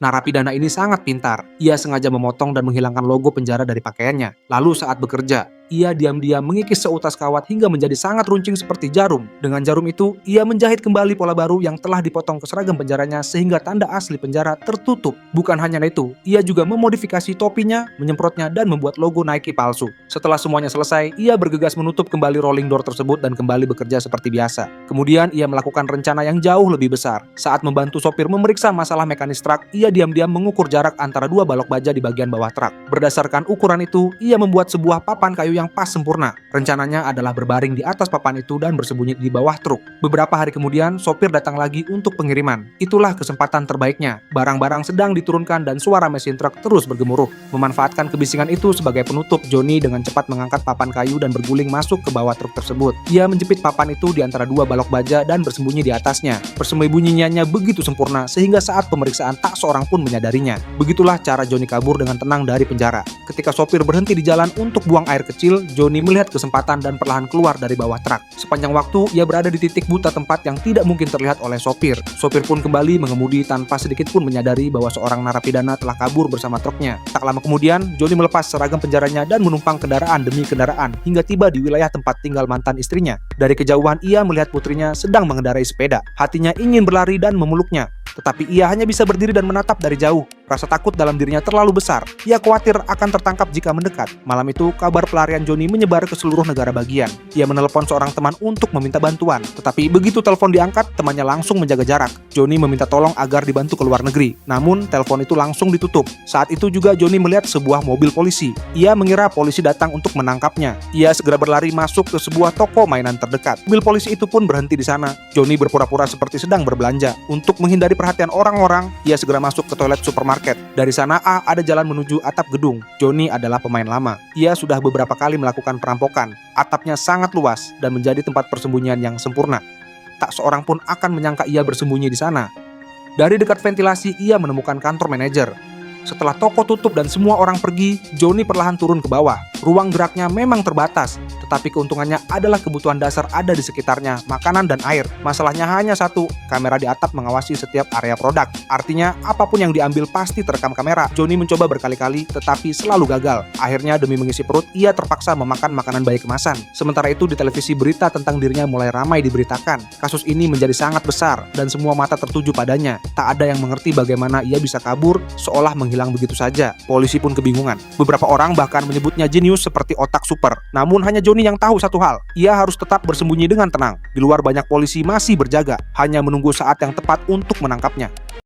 Narapidana ini sangat pintar. Ia sengaja memotong dan menghilangkan logo penjara dari pakaiannya. Lalu saat bekerja, ia diam-diam mengikis seutas kawat hingga menjadi sangat runcing seperti jarum. Dengan jarum itu, ia menjahit kembali pola baru yang telah dipotong ke seragam penjaranya sehingga tanda asli penjara tertutup. Bukan hanya itu, ia juga memodifikasi topinya, menyemprotnya, dan membuat logo Nike palsu. Setelah semuanya selesai, ia bergegas menutup kembali rolling door tersebut dan kembali bekerja seperti biasa. Kemudian ia melakukan rencana yang jauh lebih besar. Saat membantu sopir memeriksa masalah mekanis truk, ia diam-diam mengukur jarak antara dua balok baja di bagian bawah truk. Berdasarkan ukuran itu, ia membuat sebuah papan kayu yang pas sempurna. Rencananya adalah berbaring di atas papan itu dan bersembunyi di bawah truk. Beberapa hari kemudian, sopir datang lagi untuk pengiriman. Itulah kesempatan terbaiknya. Barang-barang sedang diturunkan dan suara mesin truk terus bergemuruh. Memanfaatkan kebisingan itu sebagai penutup, Johnny dengan cepat mengangkat papan kayu dan berguling masuk ke bawah truk tersebut. Ia menjepit papan itu di antara dua balok baja dan bersembunyi di atasnya. Persembunyiannya begitu sempurna sehingga saat pemeriksaan tak seorang pun menyadarinya. Begitulah cara Johnny kabur dengan tenang dari penjara. Ketika sopir berhenti di jalan untuk buang air kecil, Johnny melihat kesempatan dan perlahan keluar dari bawah truk. Sepanjang waktu, ia berada di titik buta tempat yang tidak mungkin terlihat oleh sopir. Sopir pun kembali mengemudi tanpa sedikit pun menyadari bahwa seorang narapidana telah kabur bersama truknya. Tak lama kemudian, Johnny melepas seragam penjaranya dan menumpang kendaraan demi kendaraan hingga tiba di wilayah tempat tinggal mantan istrinya. Dari kejauhan, ia melihat putrinya sedang mengendarai sepeda. Hatinya ingin berlari dan memeluknya, tetapi ia hanya bisa berdiri dan menatap dari jauh. Rasa takut dalam dirinya terlalu besar. Ia khawatir akan tertangkap jika mendekat. Malam itu, kabar pelarian Johnny menyebar ke seluruh negara bagian. Ia menelepon seorang teman untuk meminta bantuan. Tetapi begitu telepon diangkat, temannya langsung menjaga jarak. Johnny meminta tolong agar dibantu ke luar negeri. Namun, telepon itu langsung ditutup. Saat itu juga Johnny melihat sebuah mobil polisi. Ia mengira polisi datang untuk menangkapnya. Ia segera berlari masuk ke sebuah toko mainan terdekat. Mobil polisi itu pun berhenti di sana. Johnny berpura-pura seperti sedang berbelanja. Untuk menghindari perhatian orang-orang, ia segera masuk ke toilet supermarket. Dari sana ada jalan menuju atap gedung. Johnny adalah pemain lama. Ia sudah beberapa kali melakukan perampokan. Atapnya sangat luas dan menjadi tempat persembunyian yang sempurna. Tak seorang pun akan menyangka ia bersembunyi di sana. Dari dekat ventilasi, ia menemukan kantor manajer. Setelah toko tutup dan semua orang pergi, Johnny perlahan turun ke bawah. Ruang geraknya memang terbatas, tetapi keuntungannya adalah kebutuhan dasar ada di sekitarnya, makanan dan air. Masalahnya hanya satu, kamera di atap mengawasi setiap area produk. Artinya, apapun yang diambil pasti terekam kamera. Johnny mencoba berkali-kali, tetapi selalu gagal. Akhirnya, demi mengisi perut, ia terpaksa memakan makanan bayi kemasan. Sementara itu, di televisi berita tentang dirinya mulai ramai diberitakan. Kasus ini menjadi sangat besar, dan semua mata tertuju padanya. Tak ada yang mengerti bagaimana ia bisa kabur, seolah menghilang begitu saja. Polisi pun kebingungan. Beberapa orang bahkan menyebutnya jenius seperti otak super. Namun hanya Johnny yang tahu satu hal, ia harus tetap bersembunyi dengan tenang. Di luar banyak polisi masih berjaga, hanya menunggu saat yang tepat untuk menangkapnya.